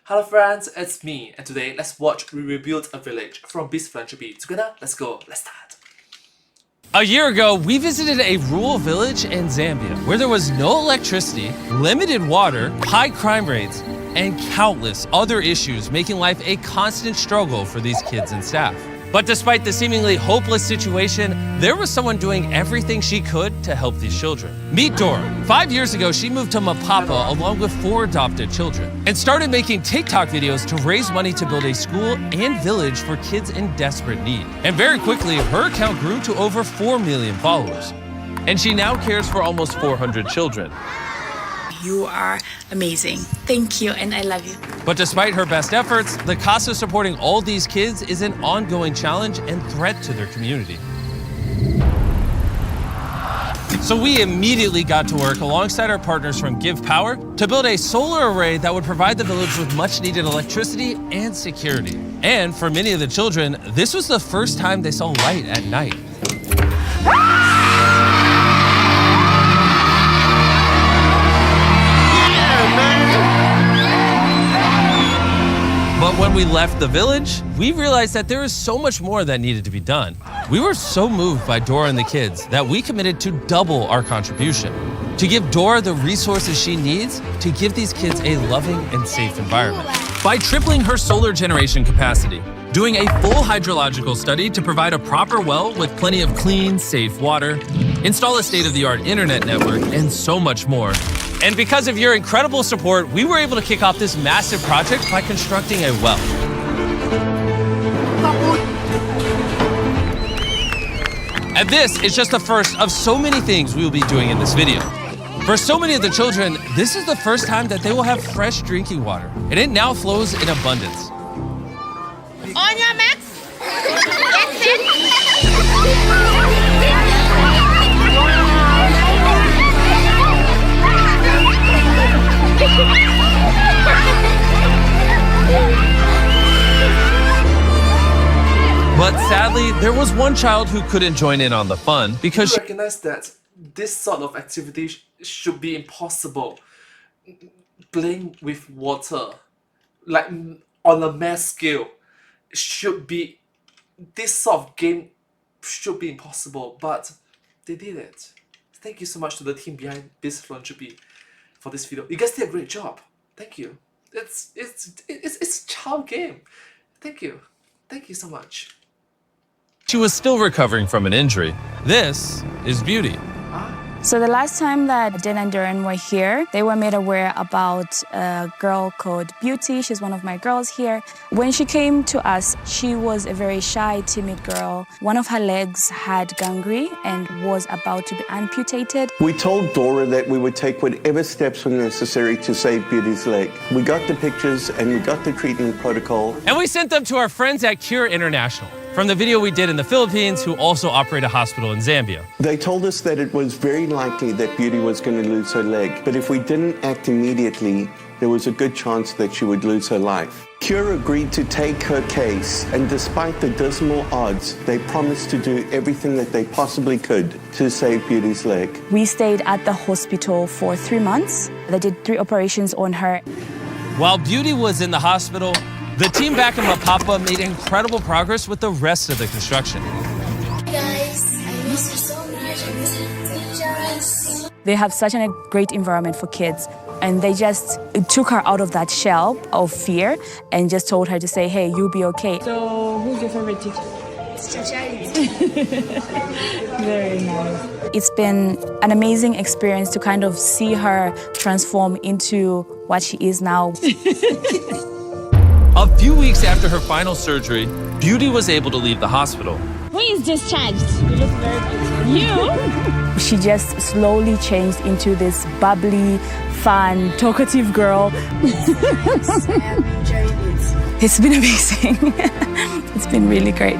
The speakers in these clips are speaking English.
Hello friends, it's me, and today let's watch We Rebuild a Village from Beast Philanthropy. Together, let's go, let's start. A year ago, we visited a rural village in Zambia where there was no electricity, limited water, high crime rates, and countless other issues making life a constant struggle for these kids and staff. But despite the seemingly hopeless situation, there was someone doing everything she could to help these children. Meet Dora. 5 years ago, she moved to Mapapa along with 4 adopted children and started making TikTok videos to raise money to build a school and village for kids in desperate need. And very quickly, her account grew to over 4 million followers. And she now cares for almost 400 children. You are amazing. Thank you, and I love you. But despite her best efforts, the cost of supporting all these kids is an ongoing challenge and threat to their community. So we immediately got to work alongside our partners from Give Power to build a solar array that would provide the village with much needed electricity and security. And for many of the children, this was the first time they saw light at night. But when we left the village, we realized that there is so much more that needed to be done. We were so moved by Dora and the kids that we committed to double our contribution, to give Dora the resources she needs to give these kids a loving and safe environment. By tripling her solar generation capacity, doing a full hydrological study to provide a proper well with plenty of clean, safe water, install a state-of-the-art internet network, and so much more. And because of your incredible support, we were able to kick off this massive project by constructing a well. And this is just the first of so many things we will be doing in this video. For so many of the children, this is the first time that they will have fresh drinking water, and it now flows in abundance. On your marks, get set. But sadly, there was one child who couldn't join in on the fun because We recognize that this sort of activity should be impossible. Playing with water, like on a mass scale, should be, this sort of game should be impossible, but they did it. Thank you so much to the team behind this philanthropy for this video. You guys did a great job. Thank you. It's a child game. Thank you so much. she was still recovering from an injury. This is Beauty. So the last time that Dan and Darren were here, they were made aware about a girl called Beauty. She's one of my girls here. When she came to us, she was a very shy, timid girl. One of her legs had gangrene and was about to be amputated. We told Dora that we would take whatever steps were necessary to save Beauty's leg. We got the pictures and we got the treatment protocol. And we sent them to our friends at Cure International from the video we did in the Philippines, who also operate a hospital in Zambia. They told us that it was very likely that Beauty was going to lose her leg, but if we didn't act immediately, there was a good chance that she would lose her life. Cure agreed to take her case, and despite the dismal odds, they promised to do everything that they possibly could to save Beauty's leg. We stayed at the hospital for 3 months. They did 3 operations on her. While Beauty was in the hospital, the team back in Mapapa made incredible progress with the rest of the construction. Guys, I miss you so much. I miss you teachers. They have such a great environment for kids, and they just took her out of that shell of fear and just told her to say, hey, you'll be okay. So, who's your favorite teacher? Very nice. It's been an amazing experience to kind of see her transform into what she is now. A few weeks after her final surgery, Beauty was able to leave the hospital. Who is discharged? You look very beautiful. You? She just slowly changed into this bubbly, fun, talkative girl. It's been amazing. It's been really great.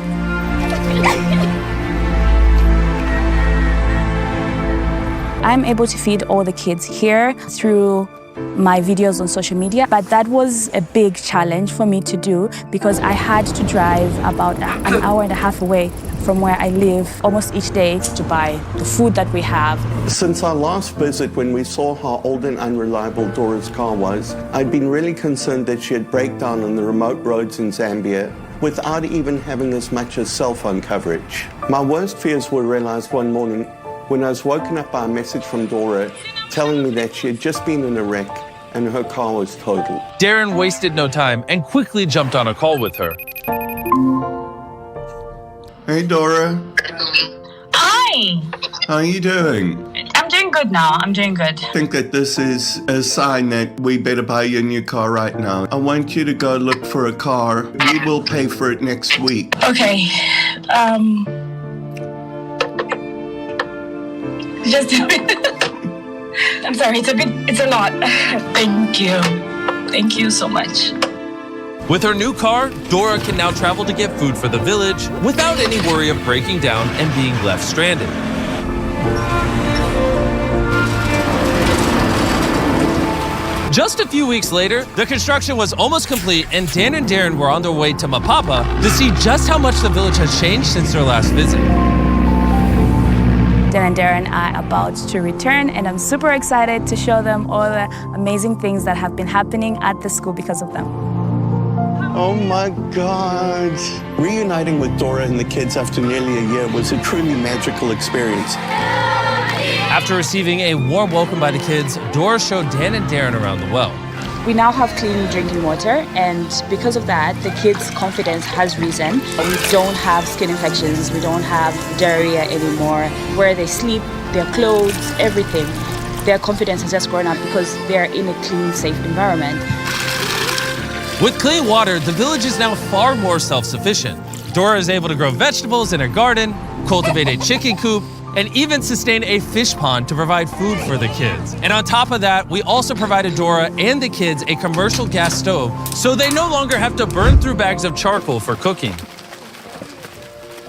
I'm able to feed all the kids here through my videos on social media, but that was a big challenge for me to do because I had to drive about an hour and a half away from where I live almost each day to buy the food that we have. Since our last visit, when we saw how old and unreliable Dora's car was, I'd been really concerned that she'd break down on the remote roads in Zambia without even having as much as cell phone coverage. My worst fears were realized one morning when I was woken up by a message from Dora telling me that she had just been in a wreck and her car was totaled. Darren wasted no time and quickly jumped on a call with her. Hey Dora, Hi! how are you doing? I'm doing good now. I'm doing good. I think that this is a sign that we better buy you a new car right now. I want you to go look for a car. We will pay for it next week. Okay. Just a bit. I'm sorry, it's a lot. Thank you. Thank you so much. With her new car, Dora can now travel to get food for the village without any worry of breaking down and being left stranded. Just a few weeks later, the construction was almost complete and Dan and Darren were on their way to Mapapa to see just how much the village has changed since their last visit. Dan and Darren are about to return, and I'm super excited to show them all the amazing things that have been happening at the school because of them. Oh my God. Reuniting with Dora and the kids after nearly a year was a truly magical experience. After receiving a warm welcome by the kids, Dora showed Dan and Darren around the well. We now have clean drinking water, and because of that, the kids' confidence has risen. We don't have skin infections, we don't have diarrhea anymore. Where they sleep, their clothes, everything, their confidence has just grown up because they're in a clean, safe environment. With clean water, the village is now far more self-sufficient. Dora is able to grow vegetables in her garden, cultivate a chicken coop, and even sustain a fish pond to provide food for the kids. And on top of that, we also provided Dora and the kids a commercial gas stove so they no longer have to burn through bags of charcoal for cooking.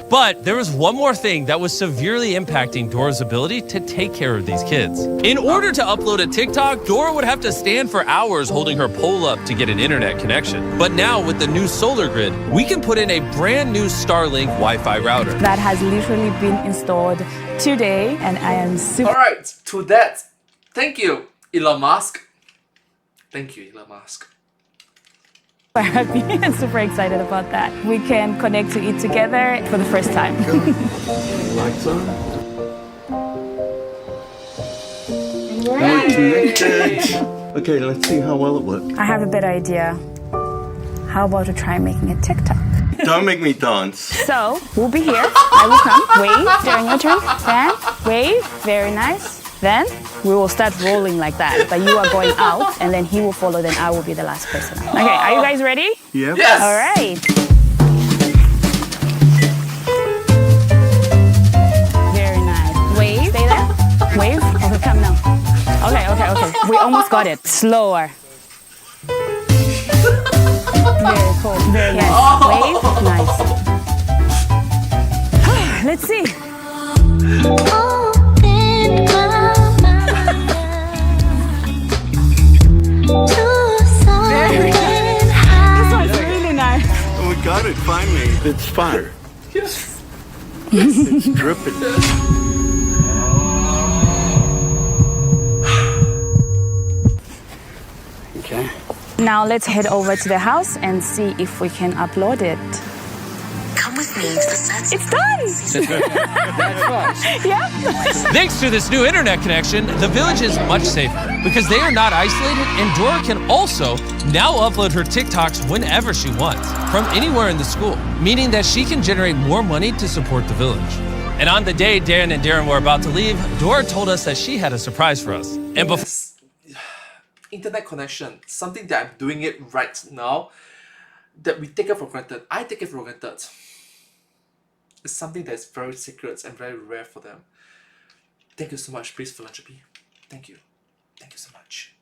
But there was one more thing that was severely impacting Dora's ability to take care of these kids. In order to upload a TikTok, Dora would have to stand for hours holding her pole up to get an internet connection. But now with the new solar grid, we can put in a brand new Starlink Wi-Fi router. That has literally been installed today, and I am super Alright, to that, thank you, Elon Musk. Thank you, Elon Musk. happy and super excited about that. We can connect to it together for the first time. Lights on. We're connected. Okay, let's see how well it works. I have a better idea. How about we try making a TikTok? Don't make me dance. So, we'll be here. I will come. Wave during your turn. Then, wave. Very nice. Then, we will start rolling like that. But you are going out, and then he will follow, then I will be the last person out. Okay, are you guys ready? Yep. Yes! All right. Very nice. Wave. Stay there. Wave. Okay, come now. Okay. We almost got it. Slower. Very cool. Very nice. Wave. Nice. Let's see. This one's really nice. Oh, we got it finally. It's fire. Yes. It's dripping. Okay. Now let's head over to the house and see if we can upload it. Come with me to the set. It's done! Yeah. Thanks to this new internet connection, the village is much safer because they are not isolated, and Dora can also now upload her TikToks whenever she wants, from anywhere in the school, meaning that she can generate more money to support the village. And on the day Dan and Darren were about to leave, Dora told us that she had a surprise for us. And before Yes. Internet connection, something that I'm doing it right now, that we take it for granted. I take it for granted. It's something that's very secret and very rare for them. Thank you so much, Please Philanthropy. Thank you. Thank you so much.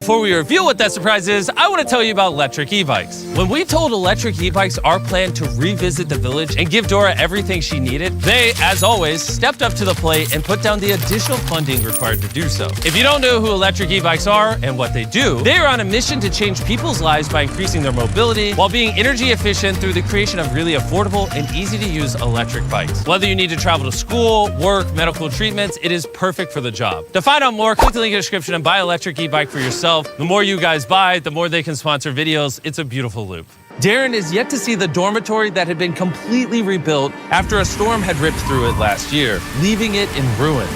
Before we reveal what that surprise is, I want to tell you about electric e-bikes. When we told electric e-bikes our plan to revisit the village and give Dora everything she needed, they, as always, stepped up to the plate and put down the additional funding required to do so. If you don't know who electric e-bikes are and what they do, they are on a mission to change people's lives by increasing their mobility while being energy efficient through the creation of really affordable and easy to use electric bikes. Whether you need to travel to school, work, medical treatments, it is perfect for the job. To find out more, click the link in the description and buy an electric e-bike for yourself. The more you guys buy, the more they can sponsor videos. It's a beautiful loop. Darren is yet to see the dormitory that had been completely rebuilt after a storm had ripped through it last year, leaving it in ruins.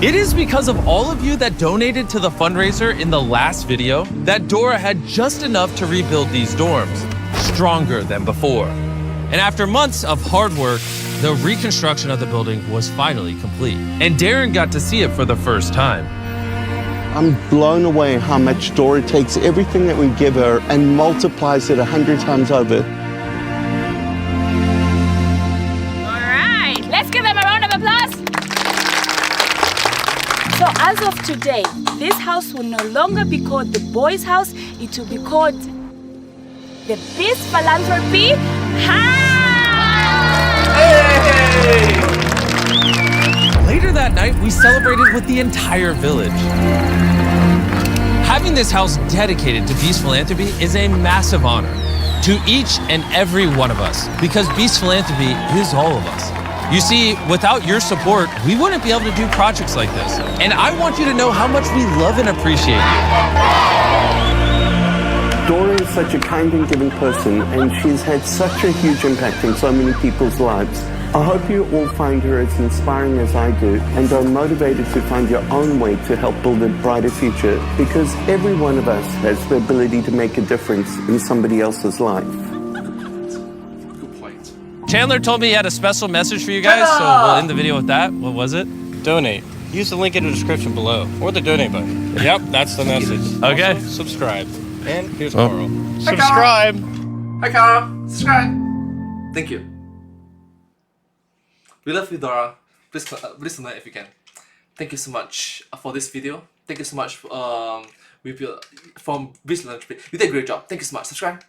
It is because of all of you that donated to the fundraiser in the last video that Dora had just enough to rebuild these dorms, stronger than before. And after months of hard work, the reconstruction of the building was finally complete. And Darren got to see it for the first time. I'm blown away how much Dora takes everything that we give her and multiplies it 100 times over. All right, let's give them a round of applause. So as of today, this house will no longer be called the boys' house. It will be called the Peace Philanthropy House. Later that night, we celebrated with the entire village. Having this house dedicated to Beast Philanthropy is a massive honor to each and every one of us, because Beast Philanthropy is all of us. You see, without your support, we wouldn't be able to do projects like this. And I want you to know how much we love and appreciate you. Dora is such a kind and giving person, and she's had such a huge impact in so many people's lives. I hope you all find her as inspiring as I do and are motivated to find your own way to help build a brighter future, because every one of us has the ability to make a difference in somebody else's life. Good point. Chandler told me he had a special message for you guys, so we'll end the video with that. What was it? Donate. Use the link in the description below, or the donate button. Yep, that's the message. Okay. Also, subscribe. And here's Carl. Hi, Subscribe. Hi, Carl. Subscribe. Thank you. We love you, Dora. Please donate if you can. Thank you so much for this video. Thank you so much from Beast Philanthropy. You did a great job. Thank you so much. Subscribe.